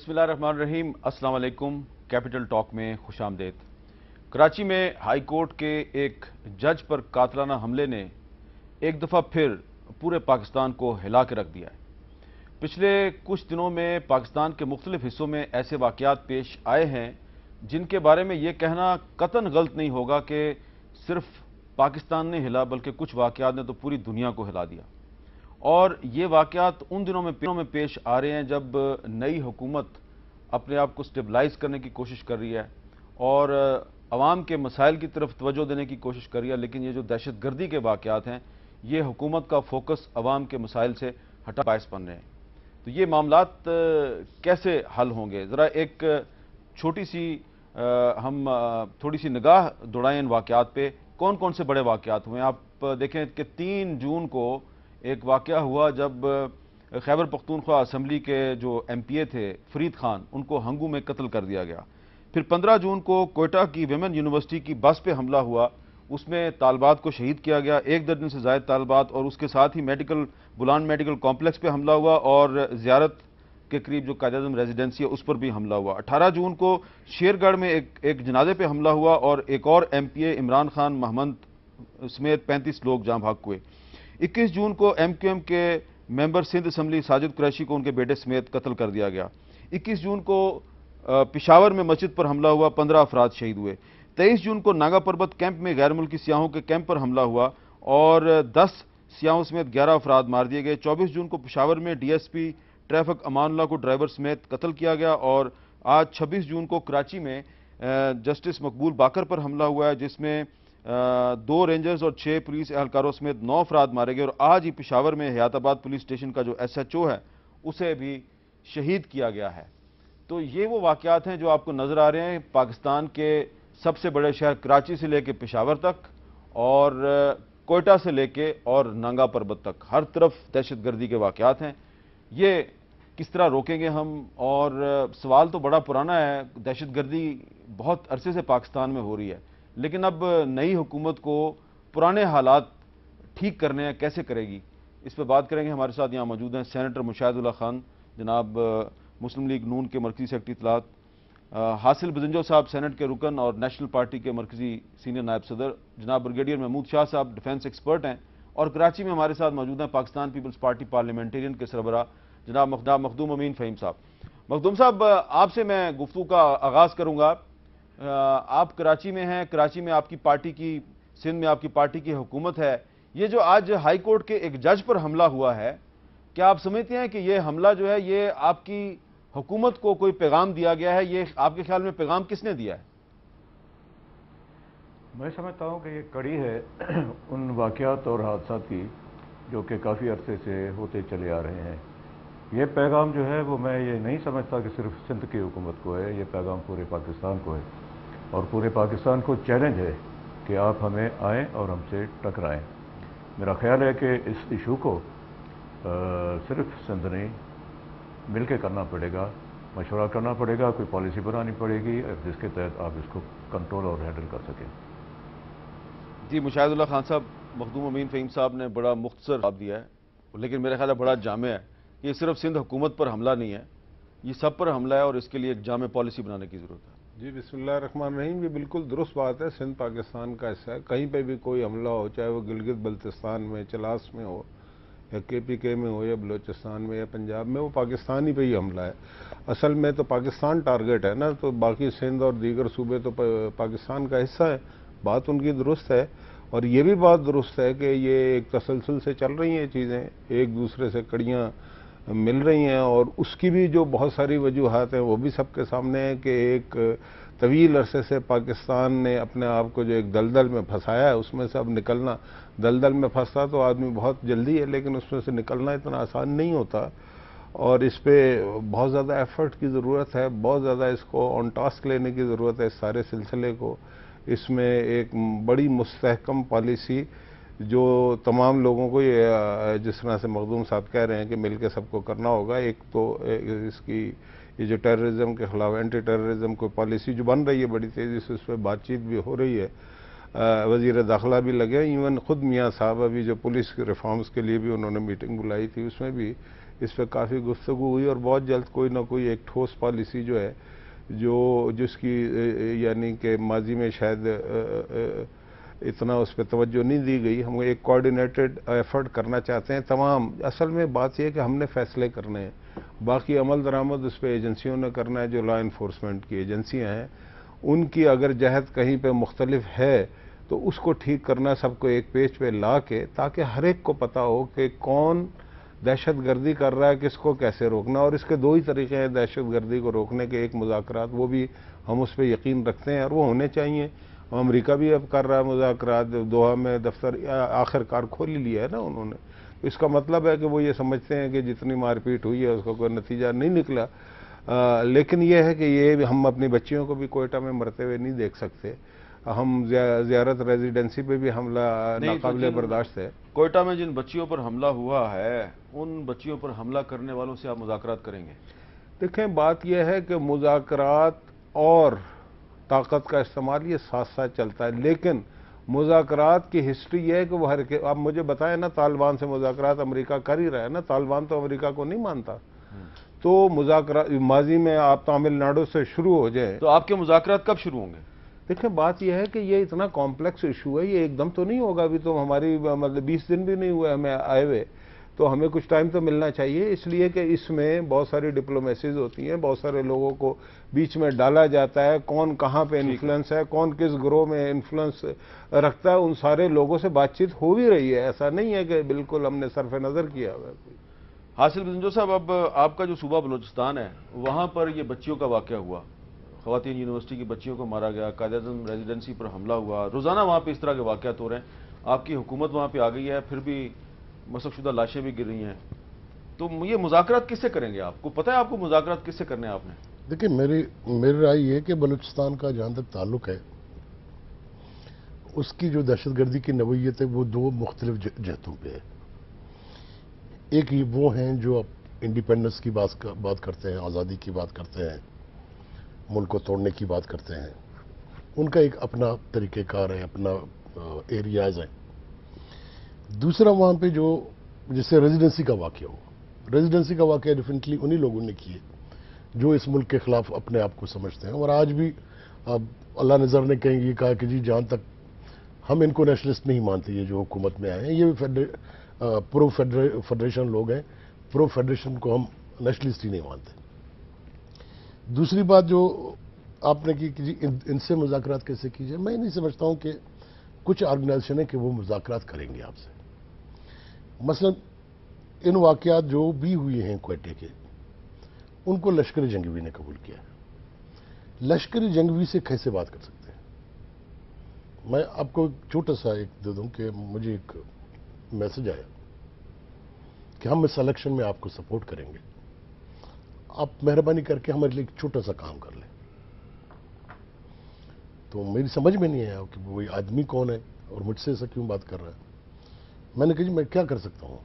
बिस्मिल्लाहिर्रहमानिर्रहीम। अस्सलाम वालेकुम। कैपिटल टॉक में खुश आमदेद। कराची में हाई कोर्ट के एक जज पर कातलाना हमले ने एक दफ़ा फिर पूरे पाकिस्तान को हिला के रख दिया है। पिछले कुछ दिनों में पाकिस्तान के मुख्तलिफ हिस्सों में ऐसे वाक़यात पेश आए हैं जिनके बारे में यह कहना कतन गलत नहीं होगा कि सिर्फ पाकिस्तान ने हिला, बल्कि कुछ वाक़यात ने तो पूरी दुनिया को हिला दिया। और ये वाक़यात उन दिनों में पेश आ रहे हैं जब नई हुकूमत अपने आप को स्टेबलाइज करने की कोशिश कर रही है और अवाम के मसाइल की तरफ तवज्जो देने की कोशिश कर रही है। लेकिन ये जो दहशतगर्दी के वाक़यात हैं, ये हुकूमत का फोकस अवाम के मसाइल से हटा बायस बन रहे हैं। तो ये मामलात कैसे हल होंगे, ज़रा एक छोटी सी हम थोड़ी सी निगाह दौड़ाएं इन वाक़यात पे। कौन कौन से बड़े वाक़यात हुए हैं? आप देखें कि 3 जून को एक वाक़या हुआ जब खैबर पख्तूनख्वा असम्बली के जो MPA थे फरीद खान, उनको हंगू में कत्ल कर दिया गया। फिर 15 जून को कोयटा की विमेन यूनिवर्सिटी की बस पे हमला हुआ, उसमें तालबात को शहीद किया गया, 1 दर्जन से ज़ायद तालबात। और उसके साथ ही बुलान मेडिकल कॉम्प्लेक्स पे हमला हुआ और ज़ियारत के करीब जो कायद-ए-आज़म रेजिडेंसी है उस पर भी हमला हुआ। 18 जून को शेरगढ़ में एक जनाजे पे हमला हुआ और एक और MPA इमरान खान महमद समेत 35 लोग जहां भाग हुए। 21 जून को MQM के मेंबर सिंध असम्बली साजिद कुरैशी को उनके बेटे समेत कत्ल कर दिया गया। 21 जून को पिशावर में मस्जिद पर हमला हुआ, 15 अफराद शहीद हुए। 23 जून को नागा पर्बत कैंप में गैर मुल्की सियाहों के कैंप पर हमला हुआ और 10 सियाहों समेत 11 अफराद मार दिए गए। 24 जून को पिशावर में DSP ट्रैफिक अमानुल्लाह को ड्राइवर समेत कत्ल किया गया। और आज 26 जून को कराची में जस्टिस मकबूल बाकर पर हमला हुआ है, जिसमें 2 रेंजर्स और 6 पुलिस एहलकारों समेत 9 अफराद मारे गए। और आज ही पिशावर में हयाताबाद पुलिस स्टेशन का जो SHO है उसे भी शहीद किया गया है। तो ये वो वाक़यात हैं जो आपको नजर आ रहे हैं पाकिस्तान के सबसे बड़े शहर कराची से लेकर पिशावर तक और कोयटा से लेकर और नांगा पर्बत तक, हर तरफ दहशतगर्दी के वाक़यात हैं। ये किस तरह रोकेंगे हम? और सवाल तो बड़ा पुराना है, दहशतगर्दी बहुत अरसे से पाकिस्तान में हो रही है, लेकिन अब नई हुकूमत को पुराने हालात ठीक करने हैं, कैसे करेगी? इस पर बात करेंगे। हमारे साथ यहाँ मौजूद हैं सेनेटर मुशाहिदुल्लाह खान, जनाब मुस्लिम लीग नून के मरकजी सेक्रेटरी इत्तलात, हासिल बजंजो साहब सेनेट के रुकन और नेशनल पार्टी के मरकजी सीनियर नायब सदर, जनाब ब्रिगेडियर महमूद शाह साहब डिफेंस एक्सपर्ट हैं, और कराची में हमारे साथ मौजूद हैं पाकिस्तान पीपल्स पार्टी पार्लियामेंटेरियन के सरबराह जनाब मखदूम अमीन फ़हीम साहब। मखदूम साहब, आपसे मैं गुफ्तगू का आगाज़ करूँगा। आप कराची में हैं, कराची में आपकी पार्टी की, सिंध में आपकी पार्टी की हुकूमत है। ये जो आज हाई कोर्ट के एक जज पर हमला हुआ है, क्या आप समझते हैं कि ये हमला जो है ये आपकी हुकूमत को कोई पैगाम दिया गया है? ये आपके ख्याल में पैगाम किसने दिया है? मैं समझता हूँ कि ये कड़ी है उन वाक़यात और हादसात की जो कि काफ़ी अरसे से होते चले आ रहे हैं। ये पैगाम जो है वो मैं ये नहीं समझता कि सिर्फ सिंध की हुकूमत को है, ये पैगाम पूरे पाकिस्तान को है और पूरे पाकिस्तान को चैलेंज है कि आप हमें आएँ और हमसे टकराएँ। मेरा ख्याल है कि इस इशू को सिर्फ सिंध नहीं, मिल के करना पड़ेगा, मशवरा करना पड़ेगा, कोई पॉलिसी बनानी पड़ेगी जिसके तहत आप इसको कंट्रोल और हैंडल कर सकें। जी मुशाहिदुल्लाह खान साहब, मखदूम अमीन फ़हीम साहब ने बड़ा मुख्तसर जवाब दिया है, लेकिन मेरा ख्याल है बड़ा जामे है। ये सिर्फ सिंध हुकूमत पर हमला नहीं है, ये सब पर हमला है और इसके लिए एक जामे पॉलिसी बनाने की ज़रूरत है। जी बिस्मिल्लाहिर्रहमानिर्रहीम, ये बिल्कुल दुरुस्त बात है। सिंध पाकिस्तान का हिस्सा है। कहीं पे भी कोई हमला हो, चाहे वो गिलगित बल्तिस्तान में, चलास में हो, या KPK में हो, या बलोचिस्तान में, या पंजाब में, वो पाकिस्तानी पे ही हमला है। असल में तो पाकिस्तान टारगेट है ना, तो बाकी सिंध और दीगर सूबे तो पाकिस्तान का हिस्सा है। बात उनकी दुरुस्त है और ये भी बात दुरुस्त है कि ये एक तसलसल से चल रही हैं चीज़ें, एक दूसरे से कड़ियाँ मिल रही हैं और उसकी भी जो बहुत सारी वजूहात हैं वो भी सबके सामने है कि एक तवील अरसे से पाकिस्तान ने अपने आप को जो एक दलदल में फंसाया है उसमें से अब निकलना, दलदल में फंसता तो आदमी बहुत जल्दी है, लेकिन उसमें से निकलना इतना आसान नहीं होता और इस पर बहुत ज़्यादा एफर्ट की ज़रूरत है, बहुत ज़्यादा इसको ऑन टास्क लेने की ज़रूरत है इस सारे सिलसिले को। इसमें एक बड़ी मुस्तहकम पॉलिसी जो तमाम लोगों को ये जिस तरह से मखदूम साहब कह रहे हैं कि मिलकर सबको करना होगा। एक तो इसकी ये जो टेररिज्म के खिलाफ एंटी टेररिज्म को पॉलिसी जो बन रही है बड़ी तेज़ी से, उस पर बातचीत भी हो रही है, वज़ीर दाखिला भी लगे, इवन खुद मियाँ साहब अभी जो पुलिस के रिफॉर्म्स के लिए भी उन्होंने मीटिंग बुलाई थी, उसमें भी اس پہ کافی گفتگو ہوئی اور بہت جلد کوئی نہ کوئی ایک ٹھوس پالیسی جو ہے جس کی یعنی کہ ماضی میں شاید اتنا اس پہ توجہ نہیں دی گئی. ہم ایک کوآرڈینیٹڈ ایفرٹ کرنا چاہتے ہیں تمام. اصل میں بات یہ ہے کہ ہم نے فیصلے کرنے ہیں, باقی عمل درآمد اس پہ ایجنسیوں نے کرنا ہے. جو لا انفورسمنٹ کی ایجنسیاں ہیں ان کی اگر جہت کہیں پہ مختلف ہے تو اس کو ٹھیک کرنا, سب کو ایک پیج پہ لا کے, تاکہ ہر ایک کو پتا ہو کہ کون دہشت گردی کر رہا ہے, کس کو کیسے روکنا. اور اس کے دو ہی طریقے ہیں دہشت گردی کو روکنے کے, ایک مذاکرات, وہ بھی ہم اس پہ یقین رکھتے ہیں اور وہ ہونے چاہیے. امریکہ بھی اب کر رہا ہے مذاکرات, دوحہ میں دفتر آخر کار کھول ہی لیا ہے نا انہوں نے. اس کا مطلب ہے کہ وہ یہ سمجھتے ہیں کہ جتنی مار پیٹ ہوئی ہے اس کا کوئی نتیجہ نہیں نکلا. لیکن یہ ہے کہ یہ ہم اپنی بچیوں کو بھی کوئٹہ میں مرتے ہوئے نہیں دیکھ سکتے. ہم زیارت ریزیڈنسی پہ بھی حملہ ناقابل برداشت ہے. کوئٹہ میں جن بچیوں پر حملہ ہوا ہے ان بچیوں پر حملہ کرنے والوں سے آپ مذاکرات کریں گے؟ دیکھیں بات یہ ہے کہ مذاکرات اور طاقت کا استعمال یہ ساتھ ساتھ چلتا ہے, لیکن مذاکرات کی ہسٹری یہ ہے کہ وہ آپ مجھے بتائیں نا, طالبان سے مذاکرات امریکہ کر ہی رہا ہے نا. طالبان تو امریکہ کو نہیں مانتا. تو مذاکرات ماضی میں آپ تامل ناڈو سے شروع ہو جائیں تو آپ کے مذاکرات کب شروع ہوں گے؟ دیکھیں بات یہ ہے کہ یہ اتنا کمپلیکس ایشو ہے, یہ ایک دم تو نہیں ہوگا. ابھی تو ہماری مطلب 20 دن بھی نہیں ہوئے ہمیں آئے ہوئے, تو ہمیں کچھ ٹائم تو ملنا چاہیے. اس لیے کہ اس میں بہت ساری ڈپلومیسیز ہوتی ہیں, بہت سارے لوگوں کو بیچ میں ڈالا جاتا ہے, کون کہاں پہ انفلوئنس ہے, کون کس گروہ میں انفلوئنس رکھتا ہے. ان سارے لوگوں سے بات چیت ہو بھی رہی ہے, ایسا نہیں ہے کہ بالکل ہم نے صرف نظر کیا ہوا ہے. حاصل بزنجو صاحب, اب آپ کا جو صوبہ بلوچستان ہے وہاں پر یہ بچیوں کا واقعہ ہوا, خواتین یونیورسٹی کی بچیوں کو مارا گیا, قائد اعظم ریزیڈنسی پر حملہ ہوا, روزانہ وہاں پہ اس طرح کے واقعات ہو رہے ہیں. آپ کی حکومت وہاں پہ آ گئی ہے, پھر بھی مسخ شدہ لاشیں بھی گر رہی ہیں. تو یہ مذاکرات کس سے کریں گے؟ آپ کو پتہ ہے آپ کو مذاکرات کس سے کرنے ہیں آپ نے؟ دیکھیں میری رائے یہ ہے کہ بلوچستان کا جہاں تک تعلق ہے اس کی جو دہشت گردی کی نوعیت ہے وہ دو مختلف جہتوں پہ ہے. ایک وہ ہیں جو انڈیپینڈنس کی بات کرتے ہیں, آزادی کی بات کرتے ہیں, ملک کو توڑنے کی بات کرتے ہیں. ان کا ایک اپنا طریقہ کار ہے, اپنا ایریاز ہیں. دوسرا وہاں پہ جو جیسے ریزیڈنسی کا واقعہ ہو, ریزیڈنسی کا واقعہ ڈیفینیٹلی انہی لوگوں نے کیے جو اس ملک کے خلاف اپنے آپ کو سمجھتے ہیں. اور آج بھی اللہ نظر نے کہیں یہ کہا کہ جی جہاں تک ہم ان کو نیشنلسٹ نہیں مانتے, یہ جو حکومت میں آئے ہیں یہ پرو فیڈریشن لوگ ہیں, پرو فیڈریشن کو ہم نیشنلسٹ ہی نہیں مانتے. دوسری بات جو آپ نے کی کہ جی ان سے مذاکرات کیسے کیجیے, میں نہیں سمجھتا ہوں کہ کچھ آرگنائزیشن ہیں کہ وہ مذاکرات کریں گے آپ سے. مثلا ان واقعات جو بھی ہوئے ہیں کوئٹے کے, ان کو لشکر جنگجوی نے قبول کیا. لشکر جنگجوی سے کیسے بات کر سکتے ہیں؟ میں آپ کو ایک چھوٹا سا ایک دے دوں کہ مجھے ایک میسج آیا کہ ہم اس الیکشن میں آپ کو سپورٹ کریں گے, آپ مہربانی کر کے ہمارے لیے ایک چھوٹا سا کام کر لیں. تو میری سمجھ میں نہیں آیا کہ وہی آدمی کون ہے اور مجھ سے ایسا کیوں بات کر رہا ہے. میں نے کہا جی میں کیا کر سکتا ہوں,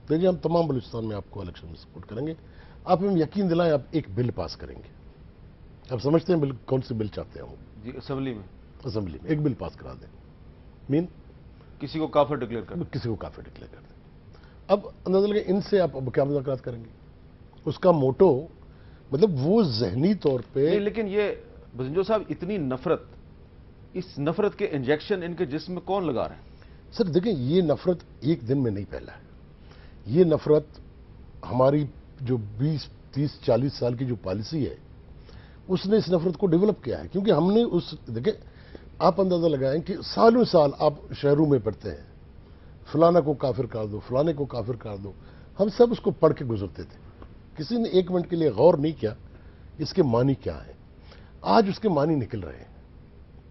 دیکھیے ہم تمام بلوچستان میں آپ کو الیکشن میں سپورٹ کریں گے, آپ ہمیں یقین دلائیں آپ ایک بل پاس کریں گے. آپ سمجھتے ہیں بل کون سی بل چاہتے ہیں؟ جی اسمبلی میں ایک بل پاس کرا دیں, مین کسی کو کافر ڈکلیئر کر کسی کو کافر ڈکلیئر کر دیں. اب اندازہ لگے ان سے آپ کیا مذاکرات کریں گے؟ اس کا موٹو مطلب وہ ذہنی طور پہ نہیں, لیکن یہ بزنجو صاحب اتنی نفرت, اس نفرت کے انجیکشن ان کے جسم میں کون لگا رہے ہیں؟ سر دیکھیں یہ نفرت ایک دن میں نہیں پھیلا ہے. یہ نفرت ہماری جو 20, 30, 40 سال کی جو پالیسی ہے اس نے اس نفرت کو ڈیولپ کیا ہے. کیونکہ ہم نے دیکھیں آپ اندازہ لگائیں کہ سالوں سال آپ شہروں میں پڑھتے ہیں فلانا کو کافر کر دو, فلانے کو کافر کر دو. ہم سب اس کو پڑھ کے گزرتے تھے, کسی نے ایک منٹ کے لیے غور نہیں کیا اس کے معنی کیا ہے. آج اس کے معنی نکل رہے ہیں.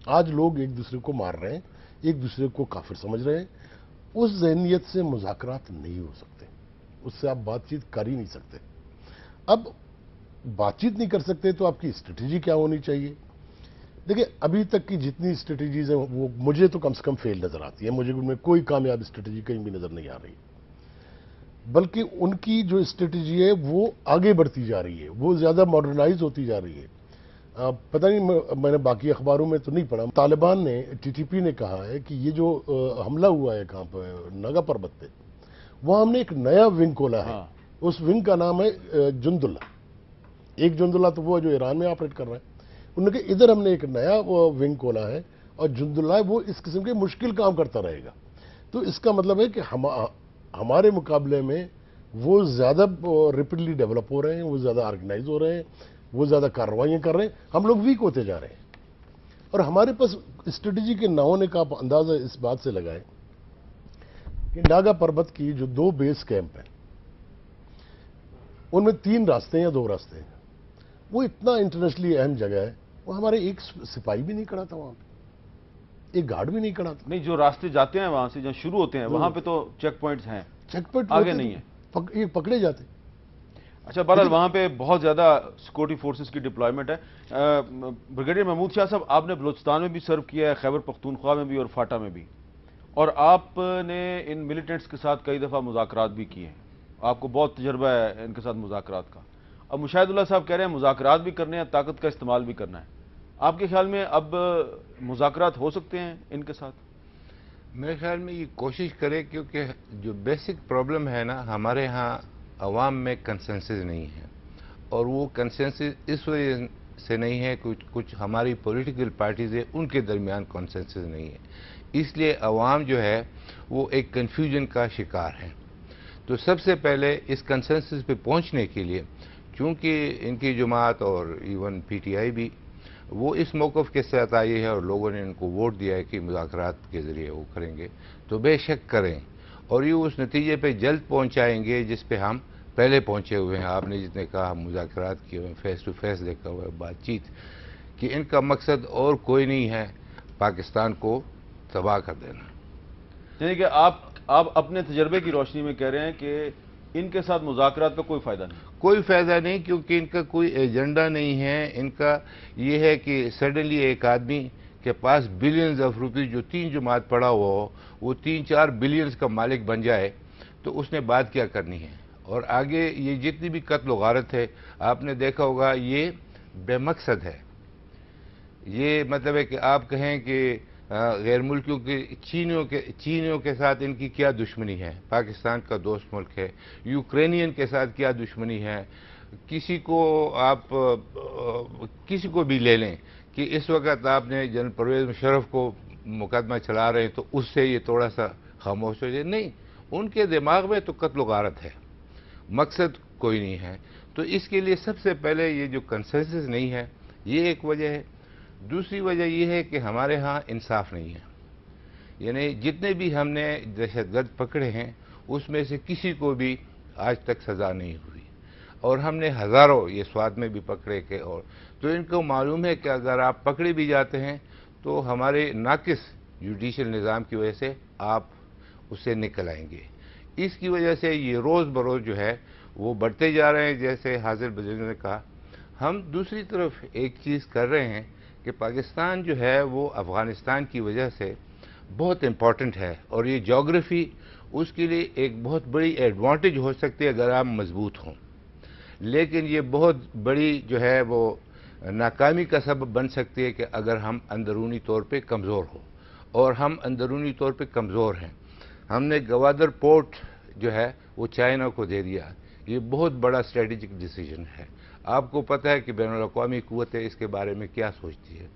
آج لوگ ایک دوسرے کو مار رہے ہیں, ایک دوسرے کو کافر سمجھ رہے ہیں. اس ذہنیت سے مذاکرات نہیں ہو سکتے, اس سے آپ بات چیت کر ہی نہیں سکتے. اب بات چیت نہیں کر سکتے تو آپ کی اسٹریٹجی کیا ہونی چاہیے؟ دیکھیں ابھی تک کی جتنی اسٹریٹجیز ہیں وہ مجھے تو کم سے کم فیل نظر آتی ہے. مجھے ان میں کوئی کامیاب اسٹریٹجی کہیں بھی نظر نہیں آ رہی, بلکہ ان کی جو اسٹریٹجی ہے وہ آگے بڑھتی جا رہی ہے, وہ زیادہ ماڈرنائز ہوتی جا رہی ہے. پتہ نہیں میں نے باقی اخباروں میں تو نہیں پڑھا, طالبان نے ٹی ٹی پی نے کہا ہے کہ یہ جو حملہ ہوا ہے کہاں پہ ناگا پربت پہ, وہاں ہم نے ایک نیا ونگ کھولا ہے. उस विंग का नाम है जुंदुल्ला। एक जुंदुल्ला तो वो जो ईरान में ऑपरेट कर रहा है, उन्होंने कहा इधर हमने एक नया वो विंग खोला है और जुंदुल्ला वो इस किस्म के मुश्किल काम करता रहेगा। तो इसका मतलब है कि हमारे मुकाबले में वो ज़्यादा रेपिडली डेवलप हो रहे हैं, वो ज़्यादा ऑर्गेनाइज हो रहे हैं, वो ज़्यादा कार्रवाइयाँ कर रहे हैं, हम लोग वीक होते जा रहे हैं। और हमारे पास स्ट्रेटजी के ना होने का आप अंदाज़ा इस बात से लगाएं कि नागा पर्वत की जो 2 बेस कैंप हैं उनमें 3 रास्ते हैं या 2 रास्ते हैं। वो इतना इंटरनेशनली अहम जगह है, वो हमारे एक सिपाही भी नहीं खड़ा था वहां पे, एक गार्ड भी नहीं खड़ा था। नहीं, जो रास्ते जाते हैं वहां से, जहां शुरू होते हैं वहां पे तो चेक पॉइंट्स हैं, चेक पॉइंट आगे नहीं है, ये पकड़े जाते। अच्छा, बहरहाल वहां पे बहुत ज्यादा सिक्योरिटी फोर्सेस की डिप्लॉयमेंट है। ब्रिगेडियर महमूद शाह साहब, आपने बलूचिस्तान में भी सर्व किया है, खैबर पख्तूनख्वा में भी और फाटा में भी, और आपने इन मिलिटेंट्स के साथ कई दफ़ा मुज़ाकरात भी किए हैं, आपको बहुत तजर्बा है इनके साथ मुज़ाकरात का। अब मुशाहिदुल्लाह साहब कह रहे हैं मुज़ाकरात भी करने हैं, ताकत का इस्तेमाल भी करना है। आपके ख्याल में अब मुज़ाकरात हो सकते हैं इनके साथ? मेरे ख्याल में ये कोशिश करें, क्योंकि जो बेसिक प्रॉब्लम है ना, हमारे यहाँ अवाम में कंसेंसस नहीं है, और वो कंसेंसस इस वजह से नहीं है कुछ हमारी पॉलिटिकल पार्टीज है उनके दरमियान कंसेंसस नहीं है, इसलिए अवाम जो है वो एक कन्फ्यूजन का शिकार है। तो सबसे पहले इस कंसेंसस पे पहुंचने के लिए, चूंकि इनकी जमात और इवन पीटीआई भी वो इस मौक़िफ़ के साथ आई है और लोगों ने इनको वोट दिया है कि मुज़ाकरात के ज़रिए वो करेंगे, तो बेशक करें और ये उस नतीजे पे जल्द पहुंचाएंगे जिस पे हम पहले पहुंचे हुए हैं। आपने जितने कहा हम मुज़ाकरात किए हुए, फेस टू फेस देखा हुआ है बातचीत, कि इनका मकसद और कोई नहीं है पाकिस्तान को तबाह कर देना। यानी कि आप अपने तजर्बे की रोशनी में कह रहे हैं कि इनके साथ मुज़ाकरात का कोई फ़ायदा नहीं? कोई फ़ायदा नहीं, क्योंकि इनका कोई एजेंडा नहीं है। इनका ये है कि सडनली एक आदमी के पास बिलियंस ऑफ रुपीज़ जो 3 जमात पड़ा हुआ हो, वो 3-4 बिलियंस का मालिक बन जाए, तो उसने बात क्या करनी है। और आगे ये जितनी भी कत्ल गारत है, आपने देखा होगा, ये बेमकसद है। ये मतलब है कि आप कहें कि गैर मुल्कियों के चीनियों के साथ इनकी क्या दुश्मनी है, पाकिस्तान का दोस्त मुल्क है, यूक्रेनियन के साथ क्या दुश्मनी है, किसी को भी ले लें कि इस वक्त आपने जनरल परवेज़ मुशर्रफ को मुकदमा चला रहे हैं तो उससे ये थोड़ा सा खामोश हो जाए। नहीं, उनके दिमाग में तो कत्ल गारत है, मकसद कोई नहीं है। तो इसके लिए सबसे पहले ये जो कंसेंसस नहीं है, ये एक वजह है। दूसरी वजह यह है कि हमारे यहाँ इंसाफ नहीं है, यानी जितने भी हमने दहशतगर्द पकड़े हैं उसमें से किसी को भी आज तक सज़ा नहीं हुई, और हमने हज़ारों ये स्वाद में भी पकड़े के, और तो इनको मालूम है कि अगर आप पकड़े भी जाते हैं तो हमारे नाकिस जुडिशल निज़ाम की वजह से आप उससे निकल आएंगे। इसकी वजह से ये रोज़ बरोज़ जो है वो बढ़ते जा रहे हैं। जैसे हाजिर बुजुर्ग ने कहा, हम दूसरी तरफ एक चीज़ कर रहे हैं कि पाकिस्तान जो है वो अफ़गानिस्तान की वजह से बहुत इम्पॉर्टेंट है, और ये जोग्राफ़ी उसके लिए एक बहुत बड़ी एडवांटेज हो सकती है अगर आप मजबूत हों, लेकिन ये बहुत बड़ी जो है वो नाकामी का सबब बन सकती है कि अगर हम अंदरूनी तौर पे कमज़ोर हो, और हम अंदरूनी तौर पे कमज़ोर हैं। हमने गवादर पोर्ट जो है वो चाइना को दे दिया, ये बहुत बड़ा स्ट्रेटेजिक डिसीजन है। आपको पता है कि बैनुल-अक़वामी क़ुव्वतें इसके बारे में क्या सोचती है।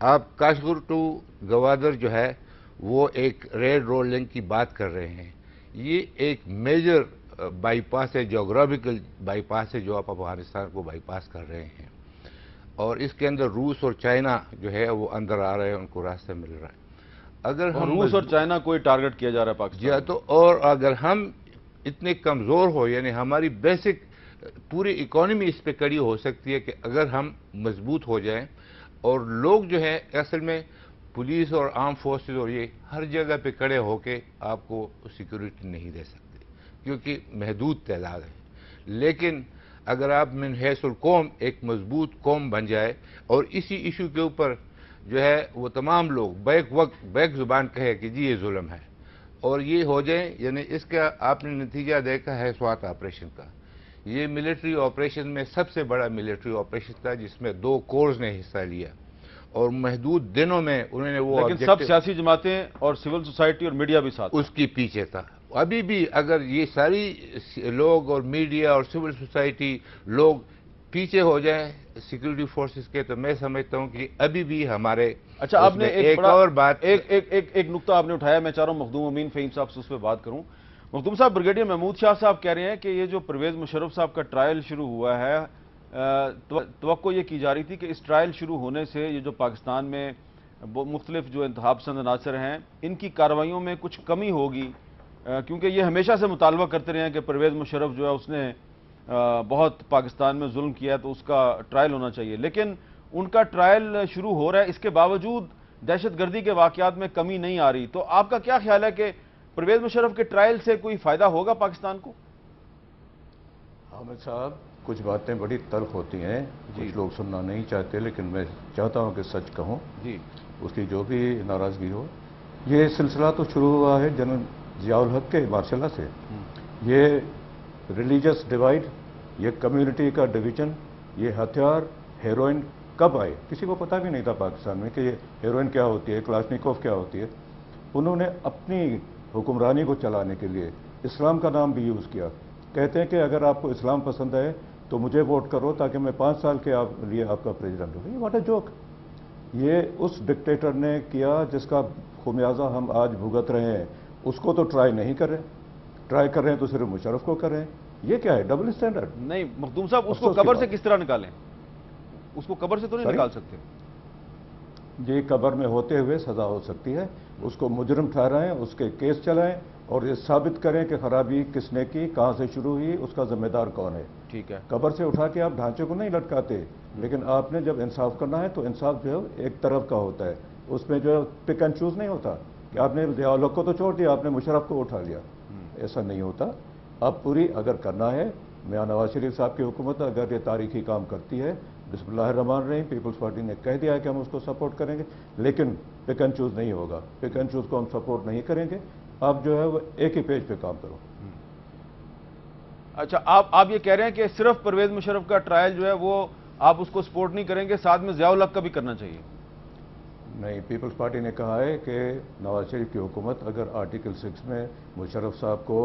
आप काशगुर टू गवादर जो है वो एक रेड रोड लिंक की बात कर रहे हैं, ये एक मेजर बाईपास है, जोग्राफिकल बाईपास है जो आप अफगानिस्तान को बाईपास कर रहे हैं, और इसके अंदर रूस और चाइना जो है वो अंदर आ रहे हैं, उनको रास्ता मिल रहा है। अगर हम रूस और चाइना को टारगेट किया जा रहा है पाकिस्तान, तो और अगर हम इतने कमज़ोर हो, यानी हमारी बेसिक पूरी इकोनॉमी इस पे कड़ी हो सकती है कि अगर हम मजबूत हो जाएं, और लोग जो है असल में पुलिस और आर्म फोर्सेस और ये हर जगह पे खड़े होके आपको सिक्योरिटी नहीं दे सकते क्योंकि महदूद तादाद है। लेकिन अगर आप मिन हैसुल कौम एक मजबूत कौम बन जाए और इसी इशू के ऊपर जो है वो तमाम लोग बैक ज़ुबान कहे कि जी ये जुल्म है, और ये हो जाए, यानी इसका आपने नतीजा देखा है स्वात ऑपरेशन का। ये मिलिट्री ऑपरेशन में सबसे बड़ा मिलिट्री ऑपरेशन था जिसमें 2 कोर्स ने हिस्सा लिया, और महदूद दिनों में उन्होंने वो, लेकिन सब सियासी जमातें और सिविल सोसाइटी और मीडिया भी साथ उसके पीछे था, ابھی بھی اگر یہ ساری لوگ اور میڈیا اور سول سوسائٹی لوگ پیچھے ہو جائیں سیکورٹی فورسز کے، تو میں سمجھتا ہوں کہ ابھی بھی ہمارے اچھا آپ نے ایک اور بات ایک نقطہ آپ نے اٹھایا، میں چاہ رہا ہوں مخدوم امین فہیم صاحب سے اس پہ بات کروں. مخدوم صاحب، بریگیڈیئر محمود شاہ صاحب کہہ رہے ہیں کہ یہ جو پرویز مشرف صاحب کا ٹرائل شروع ہوا ہے، توقع یہ کی جا رہی تھی کہ اس ٹرائل شروع ہونے سے یہ جو پاکستان میں مختلف جو انتخاب پسند عناصر ہیں ان کی کارروائیوں میں کچھ کمی ہوگی، کیونکہ یہ ہمیشہ سے مطالبہ کرتے رہے ہیں کہ پرویز مشرف جو ہے اس نے بہت پاکستان میں ظلم کیا ہے تو اس کا ٹرائل ہونا چاہیے، لیکن ان کا ٹرائل شروع ہو رہا ہے، اس کے باوجود دہشت گردی کے واقعات میں کمی نہیں آ رہی. تو آپ کا کیا خیال ہے کہ پرویز مشرف کے ٹرائل سے کوئی فائدہ ہوگا پاکستان کو؟ حامد صاحب، کچھ باتیں بڑی تلخ ہوتی ہیں، کچھ لوگ سننا نہیں چاہتے، لیکن میں چاہتا ہوں کہ سچ کہوں، جی اس کی جو بھی ناراضگی ہو. یہ سلسلہ تو شروع ہوا ہے جنرل ضیاء الحق کے ماشاء اللہ سے. یہ ریلیجس ڈیوائڈ، یہ کمیونٹی کا ڈویژن، یہ ہتھیار، ہیروئن کب آئے کسی کو پتہ بھی نہیں تھا پاکستان میں کہ یہ ہیروئن کیا ہوتی ہے، کلاشنیکوف کیا ہوتی ہے. انہوں نے اپنی حکمرانی کو چلانے کے لیے اسلام کا نام بھی یوز کیا. کہتے ہیں کہ اگر آپ کو اسلام پسند ہے تو مجھے ووٹ کرو تاکہ میں 5 سال کے لیے آپ کا پریزیڈنٹ ہوں. یہ واٹ اے جوک. یہ اس ڈکٹیٹر نے کیا جس کا خمیازہ ہم آج بھگت رہے ہیں. اس کو تو ٹرائی نہیں کر رہے، ٹرائی کر رہے ہیں تو صرف مشرف کو کر رہے ہیں. یہ کیا ہے؟ Double standard. نہیں مخدوم صاحب، اس کو قبر سے کس طرح نکالیں؟ اس کو قبر سے تو نہیں نکال سکتے. یہ قبر میں ہوتے ہوئے سزا ہو سکتی ہے. اس کو مجرم ٹھہرائیں، اس کے کیس چلائیں اور یہ ثابت کریں کہ خرابی کس نے کی، کہاں سے شروع ہوئی، اس کا ذمہ دار کون ہے. ٹھیک ہے. قبر سے اٹھا کے آپ ڈھانچے کو نہیں لٹکاتے، لیکن آپ نے جب انصاف کرنا ہے تو انصاف جو ہے ایک طرف کا ہوتا ہے. اس میں جو ہے پک اینڈ چوز نہیں ہوتا کہ آپ نے ضیاء الحق کو تو چھوڑ دیا، آپ نے مشرف کو اٹھا لیا. ایسا نہیں ہوتا. اب پوری اگر کرنا ہے، میاں نواز شریف صاحب کی حکومت اگر یہ تاریخی کام کرتی ہے، بسم اللہ الرحمن الرحیم، پیپلز پارٹی نے کہہ دیا ہے کہ ہم اس کو سپورٹ کریں گے، لیکن پک اینڈ چوز نہیں ہوگا. پک اینڈ چوز کو ہم سپورٹ نہیں کریں گے. آپ جو ہے وہ ایک ہی پیج پہ کام کرو. اچھا، آپ یہ کہہ رہے ہیں کہ صرف پرویز مشرف کا ٹرائل جو ہے وہ آپ اس کو سپورٹ نہیں کریں گے، ساتھ میں ضیاء الحق کا بھی کرنا چاہیے؟ نہیں، پیپلز پارٹی نے کہا ہے کہ نواز شریف کی حکومت اگر آرٹیکل 6 میں مشرف صاحب کو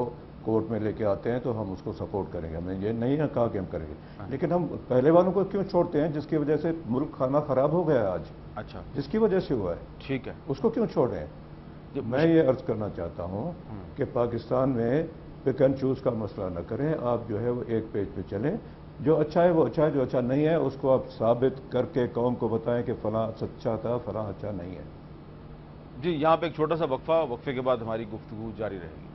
کورٹ میں لے کے آتے ہیں تو ہم اس کو سپورٹ کریں گے. ہم نے یہ نہیں کہا کہ ہم کریں گے، لیکن ہم پہلے والوں کو کیوں چھوڑتے ہیں جس کی وجہ سے ملک کھانا خراب ہو گیا ہے آج. اچھا، جس کی وجہ سے ہوا ہے. ٹھیک ہے. اس کو کیوں چھوڑ رہے ہیں؟ میں یہ عرض کرنا چاہتا ہوں کہ پاکستان میں پک اینڈ چوز کا مسئلہ نہ کریں. آپ جو ہے وہ ایک پیج پہ چلیں. جو اچھا ہے وہ اچھا ہے، جو اچھا نہیں ہے اس کو آپ ثابت کر کے قوم کو بتائیں کہ فلاں سچا تھا، فلاں اچھا نہیں ہے. جی، یہاں پہ ایک چھوٹا سا وقفہ، وقفے کے بعد ہماری گفتگو جاری رہے گی.